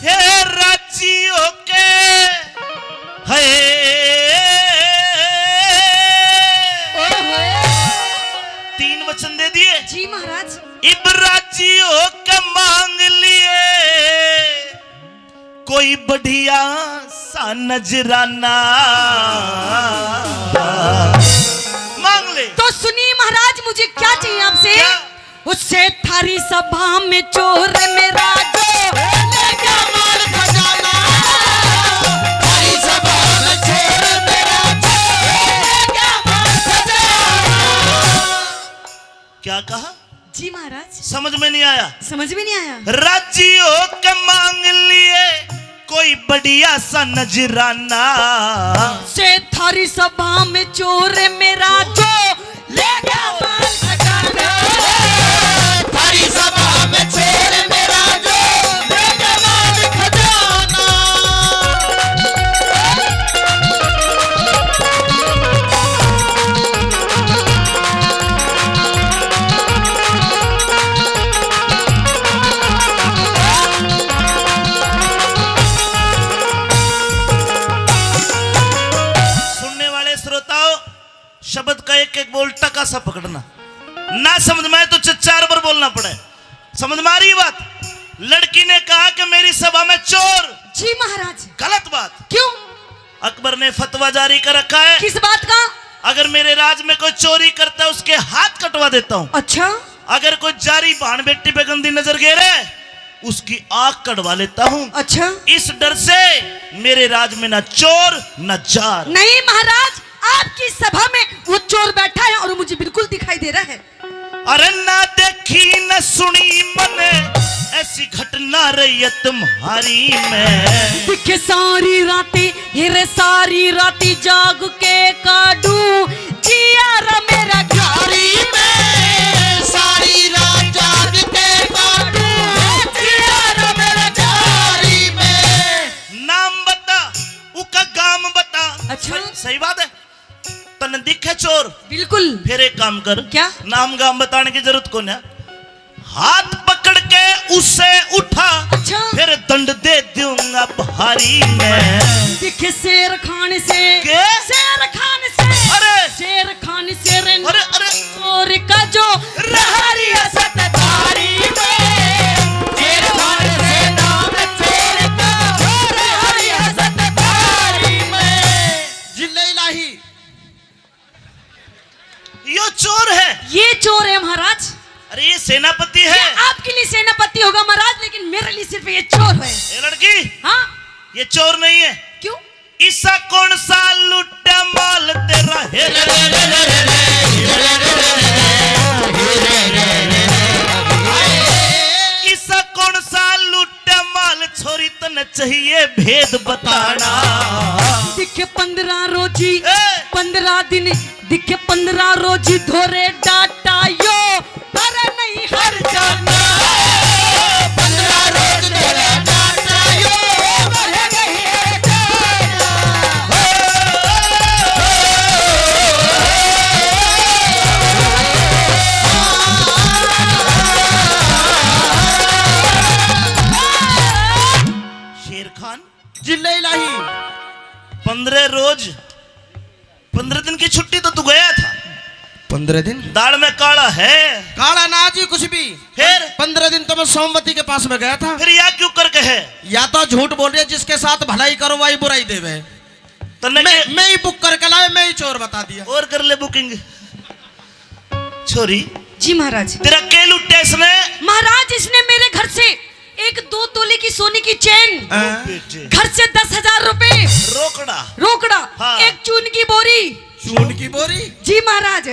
हे राजी होके है 3 वचन दे दिए जी महाराज। इब राजी होके मांग लिए कोई बढ़िया सा नजराना मांग ले। तो सुनिए महाराज, मुझे क्या चाहिए आपसे? उससे थारी सभा में चोर मेरा जो लेगा माल खजाना, थारी सभा में चोर मेरा जो लेगा माल खजाना। क्या कहा जी महाराज? समझ में नहीं आया? समझ में नहीं आया। राजी होके मांग लिए कोई बढ़िया सा नजराना, से थारी सभा में चोर मेरा जो लेगा माल खजाना, थारी सभा में चोर मेरा जो लेगा माल खजाना। शब्द का एक एक बोल टका सा पकड़ना, ना समझ में आए तो 4 बार बोलना पड़े। समझ में आ रही बात? लड़की ने कहा कि मेरी सभा में चोर। जी महाराज। गलत बात। क्यों? अकबर ने फतवा जारी कर रखा है। किस बात का? अगर मेरे राज में कोई चोरी करता है उसके हाथ कटवा देता हूँ। अच्छा। अगर कोई जारी बहन बेटी पे गंदी नजर गिरे उसकी आंख कटवा लेता हूँ। अच्छा। इस डर से मेरे राज में ना चोर न जार। नहीं महाराज, आपकी सभा में वो चोर बैठा है और मुझे बिल्कुल दिखाई दे रहा है। अरे ना देखी न सुनी मैंने ऐसी घटना रही है तुम्हारी में। दिखे सारी रातें हिरे सारी रातें जाग के काटू जियारा मेरा घारी में, सारी रात जाग के काटू जियारा मेरा घारी में। नाम बता, उसका गाम बता। अच्छा। सही बात है। तन दिखे चोर? बिल्कुल। फिर एक काम कर, क्या? नाम गाम बताने की जरूरत कौन है। हाथ पकड़ के उससे उठा। अच्छा। फिर दंड दे दूंगा भारी में। दिखे शेर खान से। के? शेर खान से। अरे शेर खान से रे। अरे अरे चोर का जो रहारी सतधारी में, शेर खान से नाम चोर का रहारी सतधारी में। जिले इलाही यो चोर है। ये चोर है महाराज। अरे ये सेनापति है। ये आपके लिए सेनापति होगा महाराज, लेकिन मेरे लिए सिर्फ ये चोर है। ये लड़की, हाँ। ये चोर नहीं है। क्यों? ईसा कौन सा लुट्टा माल तेरा है। ईसा कौन सा लुट्टा माल छोरी तन चाहिए भेद बताना। दिखे 15 रोजी 15 दिन, दिखे 15 रोजी धोरे डाटा यो पर नहीं हर जाना। 15 रोज धोरे डाटा यो पर नहीं हर जाना। शेर खान, जिले इलाही 15 रोज 15 दिन की छुट्टी तो तू गया था। 15 दिन दाढ़ में काला है। काला ना जी कुछ भी। फिर 15 दिन तो मैं सोमवती के पास में गया था। फिर या क्यों करके है? या तो झूठ बोल रहे, जिसके साथ भलाई करो वही बुराई देवे। तन्ने मैं ही बुक करके लाए, मैं ही चोर बता दिया। और कर ले बुकिंग। छोरी, जी महाराज। तेरा के लुट्टा इसने? महाराज इसने मेरे घर से एक 2 तोले की सोने की चेन, बेटे घर से 10,000 रुपए रोकड़ा, रोकड़ा, हाँ। एक चून की बोरी। चून की बोरी? जी महाराज।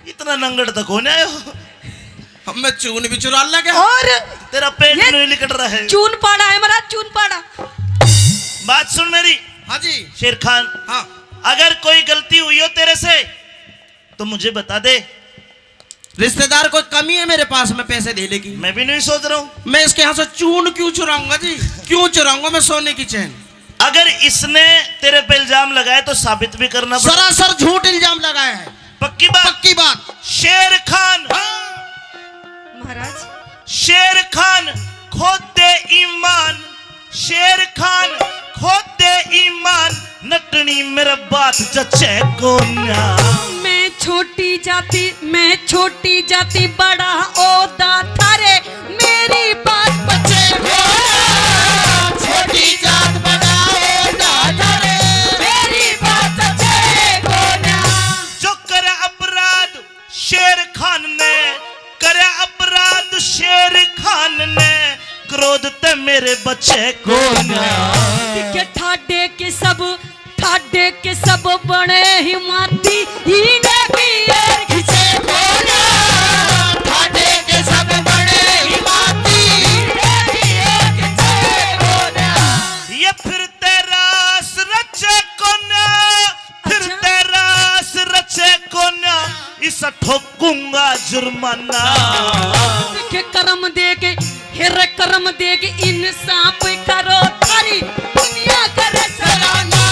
इतना नंगड़ तक होने आयो। हम मैं चून भी चुरा लगे। और तेरा पेट ये नहीं लिकट रहा है। चून पाड़ा है महाराज, चून पाड़ा। बात सुन मेरी। हाँ जी। शेर खान, हाँ। अगर कोई गलती हुई हो तेरे से तो मुझे बता दे। रिश्तेदार कोई कमी है मेरे पास में पैसे देने की? मैं भी नहीं सोच रहा हूँ। मैं इसके यहाँ से चून क्यों चुराऊंगा जी? क्यों चुराऊंगा मैं सोने की चैन? अगर इसने तेरे पे इल्जाम लगाया तो साबित भी करना पड़ेगा। सरासर झूठ इल्जाम लगाया है। पक्की बात? पक्की बात। शेर खान, महाराज। शेर खान खोदे ईमान, शेर ईमान नटनी मेरा बात जचे कोन्या। मैं छोटी जाति बड़ा ओदा थारे मेरी बात बचे छोटी जात बड़ा ओदा थारे मेरी बात बचे कोन्या। जो करे अपराध शेर खान ने, करे अपराध शेर खान ने, क्रोध ते मेरे बच्चे कोन्या। के ठाडे के सब बने हिमाती इने भी यार खिंचे कोन्या। ठाडे के सब बड़े हिमाती इने भी यार खिंचे कोन्या। ये फिर तेरास रचे कोन्या, फिर अच्छा। तेरास रचे कोन्या, इस ठोकूंगा जुर्माना। के कर्म दे के हेरे कर्म दे के इंसाफ करो थारी दुनिया करे सराहना।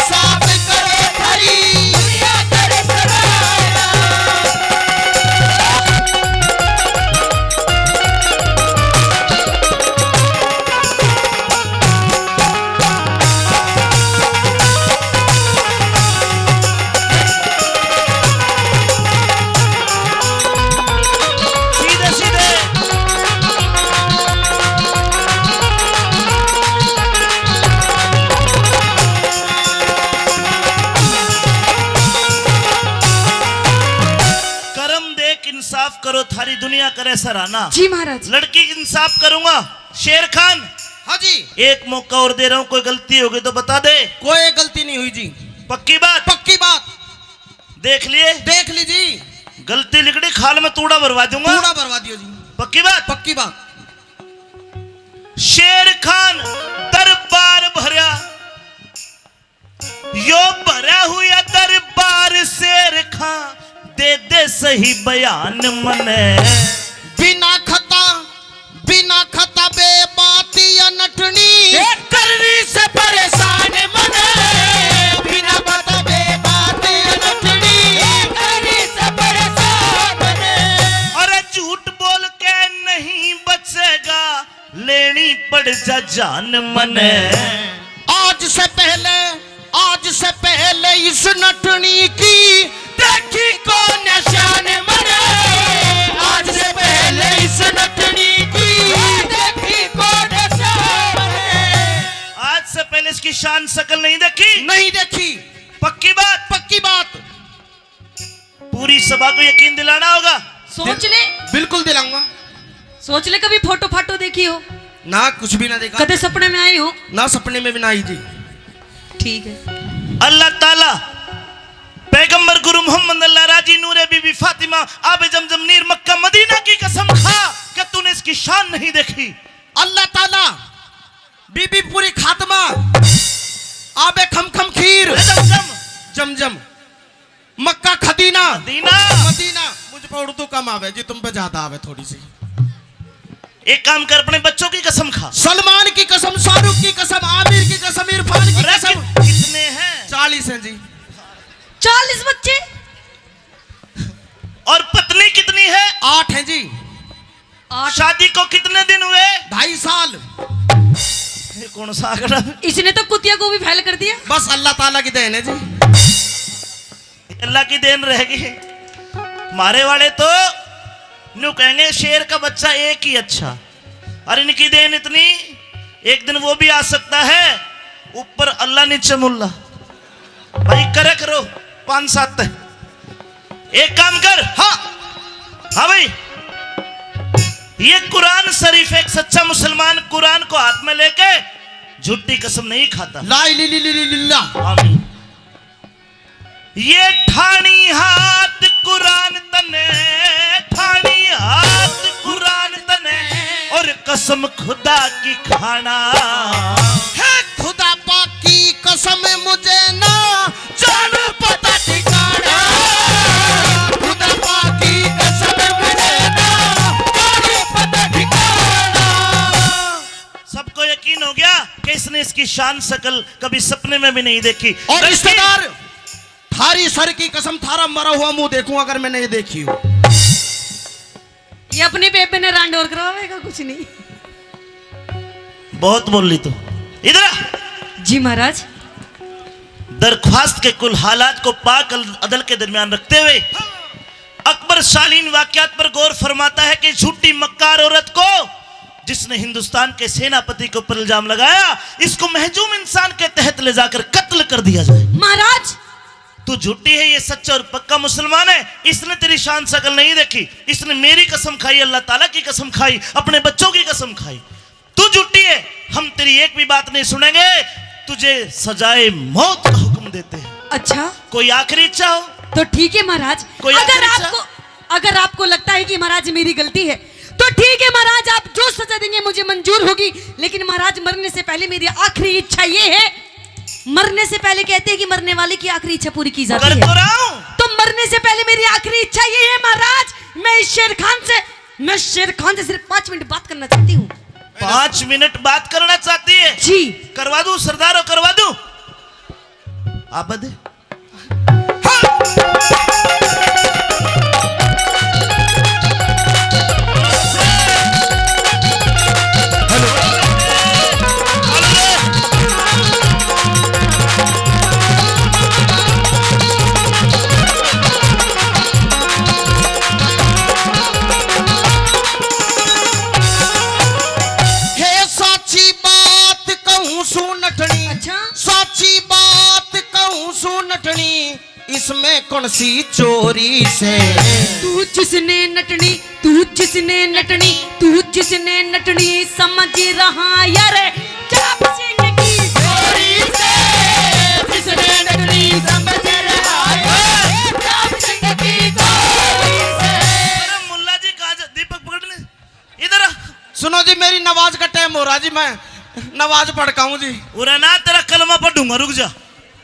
साफ करो थारी दुनिया करे सराहना। सीधे सीधे कर्म देख इंसाफ करो थारी दुनिया करे सराहना। जी महाराज। लड़की इंसाफ करूंगा। शेर खान हाँ जी, एक मौका और दे रहा हूं, कोई गलती होगी तो बता दे। कोई गलती नहीं हुई जी, पक्की बात? पक्की बात। देख लिए, देख लीजिए, गलती लिखड़ी खाल में तूड़ा भरवा दूंगा। पूरा बर्बा दियो जी, पक्की बात? पक्की बात। शेर खान दरबार भरा, यो भरा हुआ दरबार शेर खान दे दे सही बयान मने। बिना खता बेबाती या नटनी करनी से परेशान मने। बिना खता बेबाती या नटनी करनी से परेशान मने। अरे झूठ बोल के नहीं बचेगा, लेनी पड़ जा जान मने। आज से पहले इस नटनी की देखी कौन निशान मने। आज से पहले इस नटनी की देखी कौन निशान मने। आज से पहले इसकी शान शकल नहीं देखी? नहीं देखी, पक्की बात? पक्की बात। पूरी सभा को यकीन दिलाना होगा। सोच ले, बिल्कुल दिलाऊंगा। सोच ले कभी फोटो फाटो देखी हो? ना कुछ भी ना देखा, कदे सपने में आई हो? ना सपने में भी ना आई जी। ठीक है। अल्लाह ताला पैगंबर गुरु मोहम्मद अल्लाह राजी नूरे बीबी फातिमा आबे जमजम नीर मक्का मदीना की कसम खा कि तूने इसकी शान नहीं देखी। अल्लाह ताला बीबी पूरी खात्मा आबे खम खीर जमजम जमजम मक्का खदीना मदीना। मदीना। मुझ पर उर्दू कम आवे जी, तुम पे ज्यादा आवे थोड़ी सी। एक काम कर, अपने बच्चों की कसम खा। सलमान की कसम, शाहरुख की कसम, आमिर की कसम, इरफान की अरे कसम। कितने हैं? 40 हैं जी। 40 बच्चे? और पत्नी कितनी है? 8 हैं जी। 8। शादी को कितने दिन हुए? 2.5 साल। ये कौन सा आंकड़ा? इसने तो कुतिया को भी फैल कर दिया। बस अल्लाह ताला की देन है जी। अल्लाह की देन रहेगी। मारे वाले तो न्यू कहेंगे शेर का बच्चा एक ही अच्छा, और इनकी देन इतनी, एक दिन वो भी आ सकता है, ऊपर अल्लाह नीचे मुल्ला। भाई करे करो 5-7। एक काम कर, हाँ हाँ भाई, ये कुरान शरीफ, एक सच्चा मुसलमान कुरान को हाथ में लेके झूठी कसम नहीं खाता। ला इलाहा इल्लल्लाह। आमीन। ये ठानी हाथ कुरान तने, ठानी हाथ कुरान तने, और कसम खुदा की खाना। है खुदा पाक की कसम मुझे ना जान पता ठिकाना। खुदा पाक की कसम मुझे ना जान पता ठिकाना। सबको यकीन हो गया कि इसने इसकी शान शकल कभी सपने में भी नहीं देखी। और रिश्तेदार, थारी सर की कसम, थारा मरा हुआ मुंह देखूं अगर मैंने ये देखी हो। ये अपने बेबे ने रांडोर करवाएगा, कुछ नहीं। बहुत बोल ली तो। इधर आ। जी महाराज। दरख्वास्त के कुल हालात को पाक अदल के दरमियान रखते हुए अकबर शालीन वाकयात पर गौर फरमाता है कि झूठी मक्कार औरत को जिसने हिंदुस्तान के सेनापति के ऊपर इल्जाम लगाया, इसको महजूम इंसान के तहत ले जाकर कत्ल कर दिया जाए। महाराज तू झूठी है, ये सच्चा और पक्का मुसलमान है। इसने तेरी शान शकल नहीं देखी, इसने मेरी कसम खाई, अल्लाह ताला की कसम खाई, अपने बच्चों की कसम खाई। तू झूठी है, हम तेरी एक भी बात नहीं सुनेंगे, तुझे सजाए मौत का हुक्म देते हैं। अच्छा, कोई आखिरी इच्छा हो तो ठीक है महाराज। कोई अगर आपको लगता है कि महाराज मेरी गलती है तो ठीक है महाराज, आप जो सजा देंगे मुझे मंजूर होगी। लेकिन महाराज मरने से पहले मेरी आखिरी इच्छा ये है, मरने से पहले कहते हैं कि मरने वाले की आखिरी इच्छा पूरी की जाती है, तो मरने से पहले मेरी आखिरी इच्छा ये है महाराज, मैं शेर खान से सिर्फ 5 मिनट बात करना चाहती हूँ। 5 मिनट बात करना चाहती है? जी करवा दूं सरदारों, करवा दूं। आबद इसमें कौन सी चोरी से तू जिसने नटनी समझ रहा यार, चाप सिंह की चोरी से, जिसने नटनी समझ रहा यार, चाप सिंह की चोरी से। अरे मुल्ला जी कहाँ जा, दीपक पकड़ने इधर आ। सुनो जी, मेरी नमाज का टाइम हो रहा जी, मैं नमाज पढ़काऊं जी। उरे ना तेरा कलमा पढ़ूंगा, रुक जा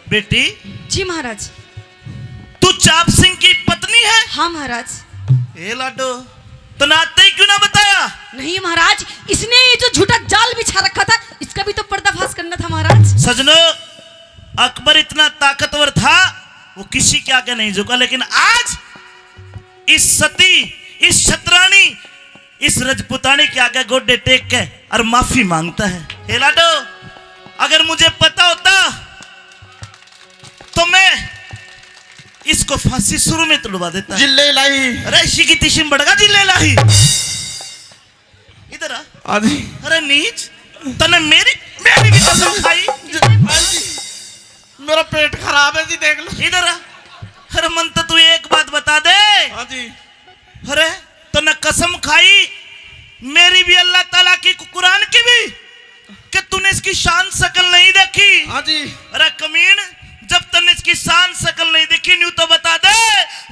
बेटी। जी महाराज। तू चाप सिंह की पत्नी है? हाँ महाराज। ए लाडो, तो नाते ही क्यों ना बताया? नहीं महाराज, इसने ये जो झूठा जाल बिछा रखा था, इसका भी तो पर्दाफाश करना था महाराज। सजनो, अकबर इतना ताकतवर था, वो किसी के आगे नहीं झुका, लेकिन आज इस सती, इस छतरानी, इस रजपुतानी के आगे गोडे टेक के और माफी मांगता है। हे लाडो, अगर मुझे पता होता तो मैं इसको फांसी शुरू में तुड़वा देता। जिल्ले लाई, अरे इसी की तिशिम बढ़गा जिल्ले लाई। इधर आ। आदि अरे नीच, तने मेरी भी कसम खाई। मेरा पेट खराब है जी, देख लो। इधर आ। अरे मन तो तू एक बात बता दे। हाँ जी। अरे तो न कसम खाई मेरी भी, अल्लाह ताला की, कुरान की भी, कि तूने इसकी शान शकल नहीं देखी। हाँ जी। अरे कमीन, जब तूने इसकी शान शकल नहीं देखी, न्यू तो बता दे,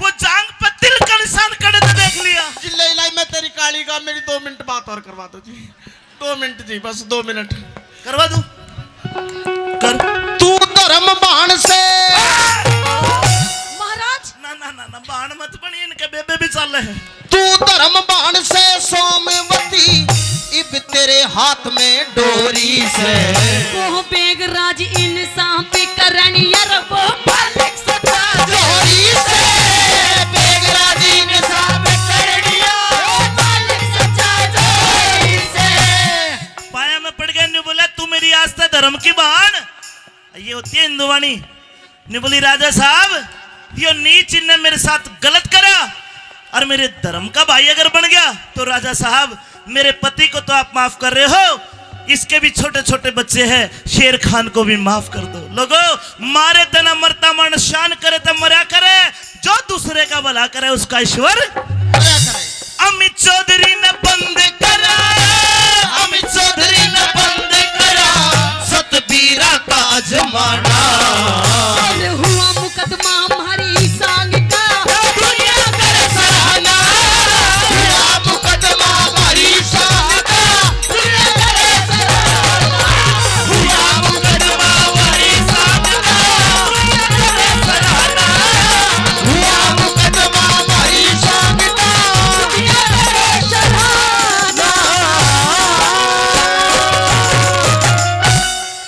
वो जांग पर तिल का निशान कड़े तो देख लिया। जिल्ले लाई, मैं तेरी काली का, मेरी 2 मिनट बात और करवा दो जी। 2 मिनट जी, बस 2 मिनट करवा दूं। कर। तू धर्म बाण से महाराज। ना बाण मत बनी, इनके बेबे भी चल रहे हैं। तू धर्म बाण से सोमवती, इब तेरे हाथ में डोरी से। वो बेगराज इंसान पे करन यार, वो मालिक सदा डोरी से, बेगराज इंसान पे करन यार, वो मालिक सदा डोरी से। पाया में पड़ गया, न्यू बोला तू मेरी आस्था धर्म की बहन। ये होती है हिंदुवाणी। न्यू बोली राजा साहब, यो नीच ने मेरे साथ गलत करा और मेरे धर्म का भाई अगर बन गया तो राजा साहब मेरे पति को तो आप माफ कर रहे हो, इसके भी छोटे छोटे बच्चे हैं, शेर खान को भी माफ कर दो। लोगों, मारे तना मरता मन, शान करे तब मरा करे, जो दूसरे का भला करे उसका ईश्वर क्या करे।